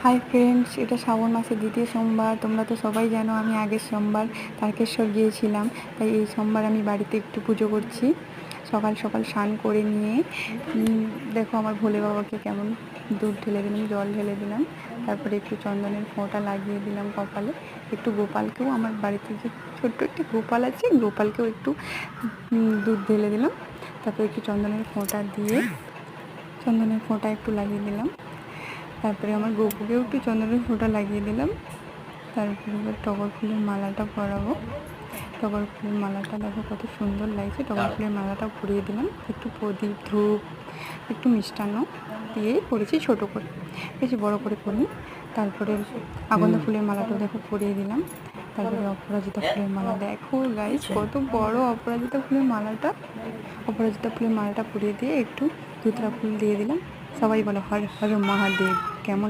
Hi friends, এটা শ্রাবণ মাসের দ্বিতীয় সোমবার। তোমরা তো সবাই জানো আমি আগের সোমবার তারকেশ্বর গিয়েছিলাম, তাই এই সোমবার আমি বাড়িতে একটু পুজো করছি। সকাল সকাল স্নান করে নিয়ে দেখো আমার ভোলে বাবাকে কেমন দুধ ঢেলে দিলাম, জল ঢেলে দিলাম, তারপরে একটু চন্দনের ফোঁটা লাগিয়ে দিলাম কপালে। একটু গোপালকেও, আমার বাড়িতে যে ছোট্ট একটি গোপাল আছে, গোপালকেও একটু দুধ ঢেলে দিলাম। তারপরে একটু চন্দনের ফোঁটা একটু লাগিয়ে দিলাম। তারপরে আমার গপুকেও একটু চন্দনের ফোঁটা লাগিয়ে দিলাম। তারপরে এবার টগর ফুলের মালাটা পরাবো। টগর ফুলের মালাটা দেখো কত সুন্দর লাগছে। টগর ফুলের মালাটা পরিয়ে দিলাম। একটু প্রদীপ, ধূপ, একটু মিষ্টান্ন দিয়ে করেছি ছোটো করে, বেশি বড় করে করিনি। তারপরে আগন্দ ফুলের মালাটাও দেখো পরিয়ে দিলাম। তারপরে অপরাজিতা ফুলের মালা, দেখো গাইস কত বড় অপরাজিতা ফুলের মালাটা পরিয়ে দিয়ে একটু ধুতরা ফুল দিয়ে দিলাম। সবাই বলো হর হর মহাদেব। কেমন লাগে?